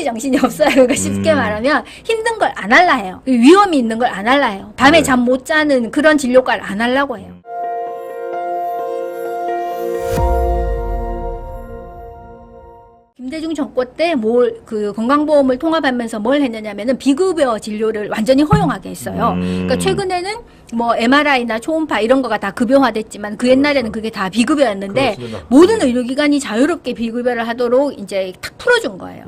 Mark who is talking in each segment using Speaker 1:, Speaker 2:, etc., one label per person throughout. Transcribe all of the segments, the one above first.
Speaker 1: 정신이 없어요. 그러니까 쉽게 말하면 힘든 걸 안 할라 해요. 위험이 있는 걸 안 할라 해요. 밤에
Speaker 2: 네.
Speaker 1: 잠 못 자는 그런 진료과를 안 하려고 해요. 김대중 정권 때 그 건강보험을 통합하면서 뭘 했느냐면은 비급여 진료를 완전히 허용하게 했어요. 그러니까 최근에는 뭐 MRI나 초음파 이런 거가 다 급여화됐지만 그 옛날에는 그게 다 비급여였는데
Speaker 2: 그렇습니다.
Speaker 1: 모든 의료기관이 자유롭게 비급여를 하도록 이제 탁 풀어준 거예요.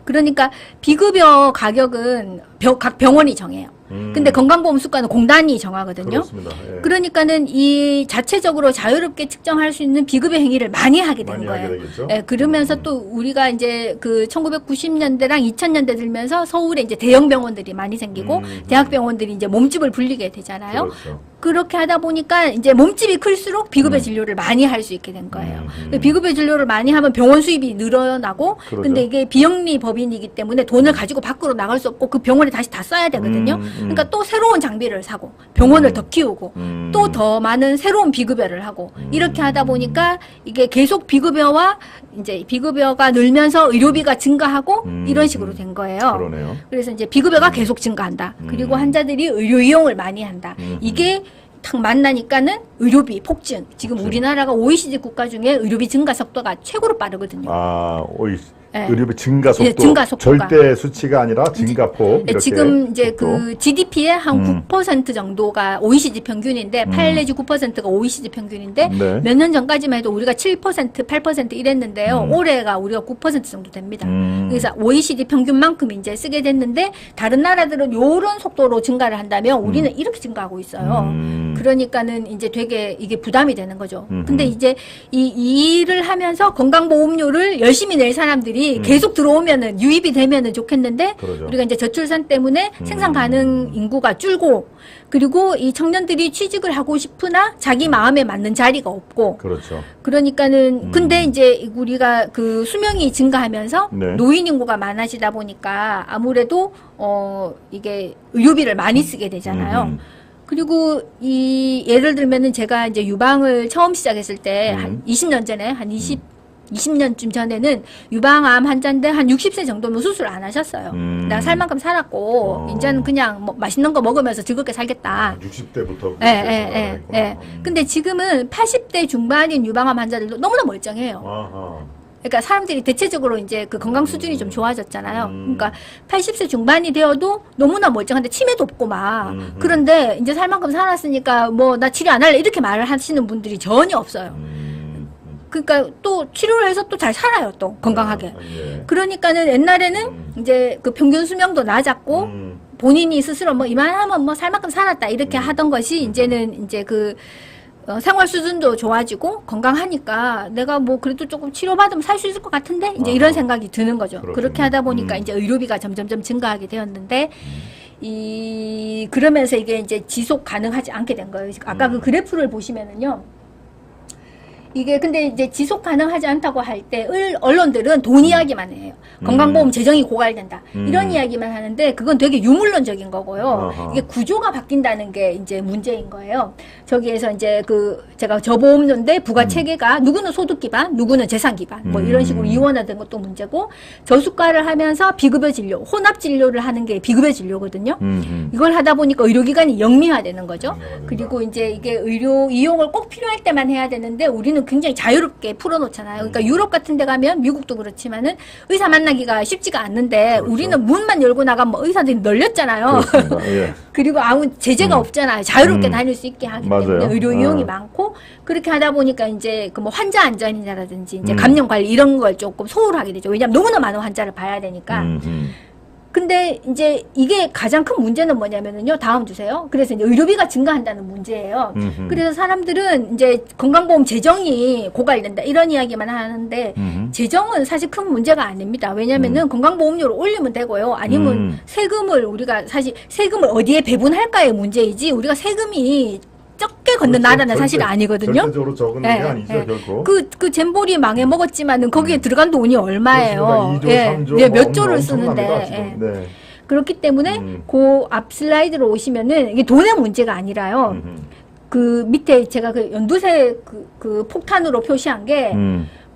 Speaker 1: 그러니까 비급여 가격은 각 병원이 정해요. 근데 건강보험 수가는 공단이 정하거든요.
Speaker 2: 그렇습니다. 예.
Speaker 1: 그러니까는 이 자체적으로 자유롭게 측정할 수 있는 비급여 행위를 많이 하게 된
Speaker 2: 많이
Speaker 1: 거예요.
Speaker 2: 하게 되겠죠?
Speaker 1: 예, 그러면서 또 우리가 이제 그 1990년대랑 2000년대 들면서 서울에 이제 대형 병원들이 많이 생기고 대학병원들이 이제 몸집을 불리게 되잖아요.
Speaker 2: 그렇죠.
Speaker 1: 그렇게 하다 보니까 이제 몸집이 클수록 비급여 진료를 많이 할 수 있게 된 거예요. 비급여 진료를 많이 하면 병원 수입이 늘어나고,
Speaker 2: 그러죠.
Speaker 1: 근데 이게 비영리 법인이기 때문에 돈을 가지고 밖으로 나갈 수 없고 그 병원에 다시 다 써야 되거든요. 그러니까 또 새로운 장비를 사고 병원을 더 키우고 또 더 많은 새로운 비급여를 하고 이렇게 하다 보니까 이게 계속 비급여와 이제 비급여가 늘면서 의료비가 증가하고 이런 식으로 된 거예요.
Speaker 2: 그러네요.
Speaker 1: 그래서 이제 비급여가 계속 증가한다. 그리고 환자들이 의료 이용을 많이 한다. 이게 딱 만나니까는 의료비 폭증. 지금 우리나라가 OECD 국가 중에 의료비 증가 속도가 최고로 빠르거든요.
Speaker 2: 아,
Speaker 1: 네.
Speaker 2: 의료비 증가 속도.
Speaker 1: 네, 증가 속도가.
Speaker 2: 절대 수치가 아니라 증가폭.
Speaker 1: 네,
Speaker 2: 이렇게
Speaker 1: 지금 이제
Speaker 2: 속도.
Speaker 1: 그 GDP의 한 9% 정도가 OECD 평균인데 8 내지 9%가 OECD 평균인데
Speaker 2: 네.
Speaker 1: 몇 년 전까지만 해도 우리가 7%, 8% 이랬는데요. 올해가 우리가 9% 정도 됩니다. 그래서 OECD 평균만큼 이제 쓰게 됐는데 다른 나라들은 요런 속도로 증가를 한다면 우리는 이렇게 증가하고 있어요. 그러니까는 이제 되게 이게 부담이 되는 거죠. 근데 이제 이 일을 하면서 건강보험료를 열심히 낼 사람들이 계속 들어오면은 유입이 되면은 좋겠는데
Speaker 2: 그러죠.
Speaker 1: 우리가 이제 저출산 때문에 생산 가능 인구가 줄고 그리고 이 청년들이 취직을 하고 싶으나 자기 마음에 맞는 자리가 없고
Speaker 2: 그렇죠.
Speaker 1: 그러니까는 근데 이제 우리가 그 수명이 증가하면서
Speaker 2: 네.
Speaker 1: 노인 인구가 많아지다 보니까 아무래도 이게 의료비를 많이 쓰게 되잖아요. 그리고 이 예를 들면은 제가 이제 유방을 처음 시작했을 때 한 20년 전에 한 20년쯤 전에는 유방암 환자인데 한 60세 정도면 수술 안 하셨어요. 내가 살 만큼 살았고 이제는 그냥 뭐 맛있는 거 먹으면서 즐겁게 살겠다.
Speaker 2: 60대부터.
Speaker 1: 예. 근데 지금은 80대 중반인 유방암 환자들도 너무나 멀쩡해요.
Speaker 2: 아하.
Speaker 1: 그러니까 사람들이 대체적으로 이제 그 건강 수준이 좀 좋아졌잖아요. 그러니까 80세 중반이 되어도 너무나 멀쩡한데 치매도 없고 막. 그런데 이제 살 만큼 살았으니까 뭐 나 치료 안 할래 이렇게 말을 하시는 분들이 전혀 없어요. 그러니까 또 치료를 해서 또 잘 살아요, 또 건강하게.
Speaker 2: 예.
Speaker 1: 그러니까는 옛날에는 이제 그 평균 수명도 낮았고 본인이 스스로 뭐 이만하면 뭐 살 만큼 살았다 이렇게 하던 것이 이제는 이제 그 생활 수준도 좋아지고 건강하니까 내가 뭐 그래도 조금 치료받으면 살 수 있을 것 같은데 이제 이런 생각이 드는 거죠.
Speaker 2: 그렇군요.
Speaker 1: 그렇게 하다 보니까 이제 의료비가 점점점 증가하게 되었는데 그러면서 이게 이제 지속 가능하지 않게 된 거예요. 아까 그 그래프를 보시면은요. 이게 근데 이제 지속 가능하지 않다고 할 때 언론들은 돈 이야기만 해요. 건강보험 재정이 고갈된다. 이런 이야기만 하는데 그건 되게 유물론적인 거고요.
Speaker 2: 아하.
Speaker 1: 이게 구조가 바뀐다는 게 이제 문제인 거예요. 저기에서 이제 그 제가 저보험료인데 부가 체계가 누구는 소득 기반, 누구는 재산 기반 뭐 이런 식으로 이원화된 것도 문제고 저수가를 하면서 비급여 진료, 혼합 진료를 하는 게 비급여 진료거든요. 이걸 하다 보니까 의료기관이 영리화되는 거죠. 그리고 이제 이게 의료 이용을 꼭 필요할 때만 해야 되는데 우리는 굉장히 자유롭게 풀어놓잖아요. 그러니까 유럽 같은 데 가면 미국도 그렇지만은 의사 만나기가 쉽지가 않는데
Speaker 2: 그렇죠.
Speaker 1: 우리는 문만 열고 나가면 뭐 의사들이 널렸잖아요.
Speaker 2: 예.
Speaker 1: 그리고 아무 제재가 없잖아요. 자유롭게 다닐 수 있게 하기
Speaker 2: 맞아요.
Speaker 1: 때문에 의료 이용이 많고 그렇게 하다 보니까 이제 그 뭐 환자 안전이라든지 이제 감염 관리 이런 걸 조금 소홀하게 되죠. 왜냐하면 너무나 많은 환자를 봐야 되니까. 근데 이제 이게 가장 큰 문제는 뭐냐면은요. 다음 주세요. 그래서 이제 의료비가 증가한다는 문제예요. 그래서 사람들은 이제 건강보험 재정이 고갈된다 이런 이야기만 하는데 재정은 사실 큰 문제가 아닙니다. 왜냐면은 건강보험료를 올리면 되고요. 아니면 세금을 우리가 사실 세금을 어디에 배분할까의 문제이지 우리가 세금이 적게 걷는
Speaker 2: 그렇죠.
Speaker 1: 나라는 사실 아니거든요.
Speaker 2: 절대적으로 적은 게 아니죠, 결코.
Speaker 1: 그 잼볼이 망해 먹었지만은 거기에 들어간 돈이 얼마예요?
Speaker 2: 그렇습니다. 2조, 3조
Speaker 1: 몇
Speaker 2: 뭐
Speaker 1: 조를
Speaker 2: 엄청납니다,
Speaker 1: 쓰는데.
Speaker 2: 지금. 네.
Speaker 1: 그렇기 때문에 그 앞 슬라이드로 오시면은 이게 돈의 문제가 아니라요. 그 밑에 제가 그 연두색 그 폭탄으로 표시한 게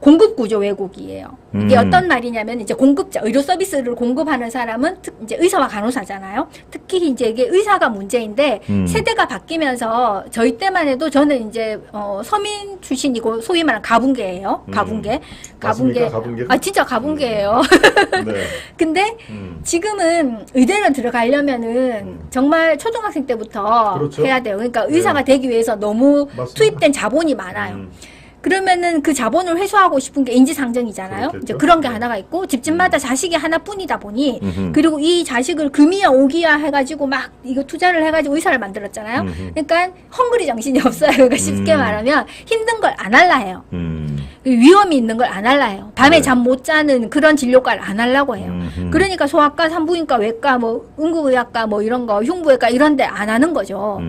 Speaker 1: 공급 구조 왜곡이에요. 이게 어떤 말이냐면 이제 공급자, 의료 서비스를 공급하는 사람은 이제 의사와 간호사잖아요. 특히 이제 이게 의사가 문제인데 세대가 바뀌면서 저희 때만 해도 저는 이제 서민 출신이고 소위 말하는 가분계예요. 가분계.
Speaker 2: 맞습니까? 가분계?
Speaker 1: 아 진짜 가분계예요.
Speaker 2: 네.
Speaker 1: 근데 지금은 의대를 들어가려면은 정말 초등학생 때부터
Speaker 2: 그렇죠.
Speaker 1: 해야 돼요. 그러니까 의사가 되기 위해서 너무
Speaker 2: 맞습니다.
Speaker 1: 투입된 자본이 많아요. 그러면은 그 자본을 회수하고 싶은 게 인지상정이잖아요.
Speaker 2: 그렇겠죠.
Speaker 1: 이제 그런 게 하나가 있고 집집마다 자식이 하나뿐이다 보니 그리고 이 자식을 금이야 오기야 해가지고 막 이거 투자를 해가지고 의사를 만들었잖아요. 그러니까 헝그리 정신이 없어요. 그러니까 쉽게 말하면 힘든 걸 안 할라 해요. 위험이 있는 걸 안 할라 해요. 밤에
Speaker 2: 네.
Speaker 1: 잠 못 자는 그런 진료과를 안 하려고 해요. 그러니까 소아과, 산부인과, 외과, 뭐 응급의학과, 뭐 이런 거, 흉부외과 이런 데 안 하는 거죠.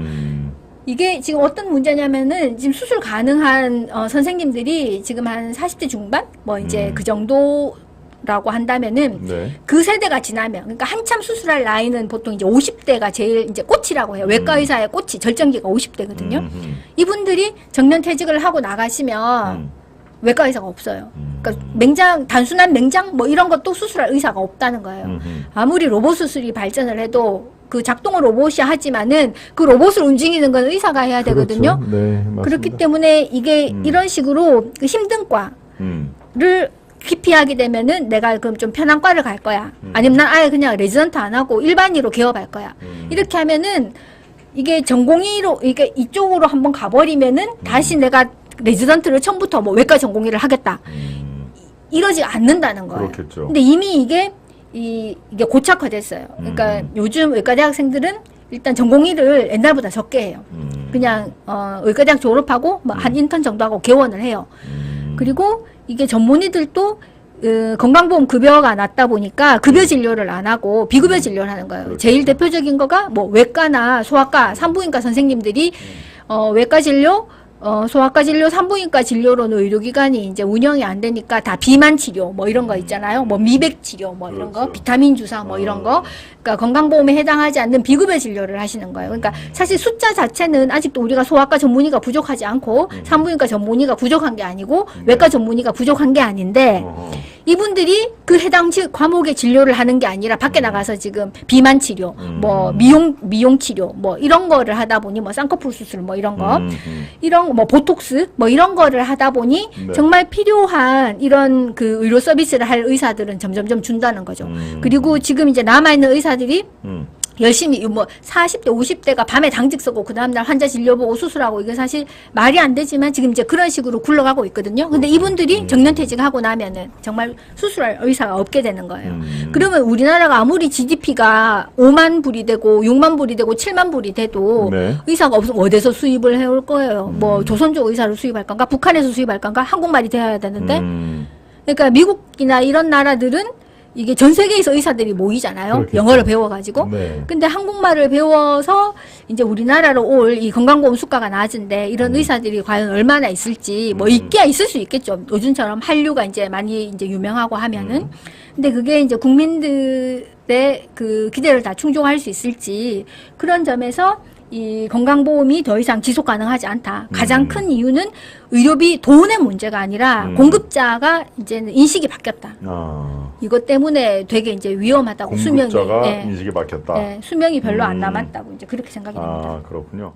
Speaker 1: 이게 지금 어떤 문제냐면은 지금 수술 가능한 선생님들이 지금 한 40대 중반? 뭐 이제 그 정도라고 한다면은
Speaker 2: 네.
Speaker 1: 그 세대가 지나면 그러니까 한참 수술할 나이는 보통 이제 50대가 제일 이제 꽃이라고 해요. 외과 의사의 꽃이 절정기가 50대거든요. 이분들이 정년퇴직을 하고 나가시면 외과 의사가 없어요. 그러니까 맹장, 단순한 맹장 뭐 이런 것도 수술할 의사가 없다는 거예요. 아무리 로봇 수술이 발전을 해도 그 작동은 로봇이 하지만은 그 로봇을 움직이는 건 의사가 해야 되거든요.
Speaker 2: 그렇죠. 네, 맞습니다.
Speaker 1: 그렇기 때문에 이게 이런 식으로 그 힘든 과를 기피하게 되면은 내가 그럼 좀 편한 과를 갈 거야. 아니면 난 아예 그냥 레지던트 안 하고 일반의로 개업할 거야. 이렇게 하면은 이게 전공의로 이게 이쪽으로 한번 가버리면은 다시 내가 레지던트를 처음부터 뭐 외과 전공의를 하겠다. 이러지 않는다는 거예요.
Speaker 2: 그렇겠죠.
Speaker 1: 근데 이미 이게 고착화됐어요. 그러니까 요즘 의과대학생들은 일단 전공의를 옛날보다 적게 해요. 그냥 의과대학 졸업하고 뭐 한 인턴 정도 하고 개원을 해요. 그리고 이게 전문의들도 건강보험 급여가 낮다 보니까 급여 진료를 안 하고 비급여 진료를 하는 거예요.
Speaker 2: 그렇죠.
Speaker 1: 제일 대표적인 거가 뭐 외과나 소아과, 산부인과 선생님들이 외과 진료, 소아과 진료, 산부인과 진료로는 의료기관이 이제 운영이 안 되니까 다 비만 치료 뭐 이런 거 있잖아요. 뭐 미백 치료 뭐 이런 거,
Speaker 2: 그렇죠.
Speaker 1: 비타민 주사 뭐 이런 거. 그러니까 건강보험에 해당하지 않는 비급여 진료를 하시는 거예요. 그러니까 사실 숫자 자체는 아직도 우리가 소아과 전문의가 부족하지 않고 산부인과 전문의가 부족한 게 아니고 외과 전문의가 부족한 게 아닌데 이분들이 그 해당 과목의 진료를 하는 게 아니라 밖에 나가서 지금 비만 치료, 뭐 미용 치료, 뭐 이런 거를 하다 보니 뭐 쌍꺼풀 수술 뭐 이런 거, 이런 뭐 보톡스 뭐 이런 거를 하다 보니
Speaker 2: 네.
Speaker 1: 정말 필요한 이런 그 의료 서비스를 할 의사들은 점점점 준다는 거죠. 그리고 지금 이제 남아 있는 의사들이 열심히 뭐 40대, 50대가 밤에 당직 서고 그 다음날 환자 진료 보고 수술하고 이게 사실 말이 안 되지만 지금 이제 그런 식으로 굴러가고 있거든요. 근데 이분들이 정년퇴직하고 나면은 정말 수술할 의사가 없게 되는 거예요. 그러면 우리나라가 아무리 GDP가 5만 불이 되고 6만 불이 되고 7만 불이 돼도
Speaker 2: 네.
Speaker 1: 의사가 없으면 어디서 수입을 해올 거예요. 뭐 조선족 의사를 수입할 건가? 북한에서 수입할 건가? 한국말이 되어야 되는데 그러니까 미국이나 이런 나라들은 이게 전 세계에서 의사들이 모이잖아요.
Speaker 2: 그렇겠죠.
Speaker 1: 영어를 배워가지고.
Speaker 2: 네.
Speaker 1: 근데 한국말을 배워서 이제 우리나라로 올 이 건강보험 수가가 낮은데 이런 의사들이 과연 얼마나 있을지 뭐 있을 수 있겠죠. 요즘처럼 한류가 이제 많이 이제 유명하고 하면은. 근데 그게 이제 국민들의 그 기대를 다 충족할 수 있을지 그런 점에서 이 건강보험이 더 이상 지속 가능하지 않다. 가장 큰 이유는 의료비 돈의 문제가 아니라 공급자가 이제는 인식이 바뀌었다. 이것 때문에 되게 이제 위험하다고 수명이
Speaker 2: 공급자가 인식이 바뀌었다.
Speaker 1: 네, 수명이 별로 안 남았다고 이제 그렇게 생각이 됩니다.
Speaker 2: 아, 그렇군요.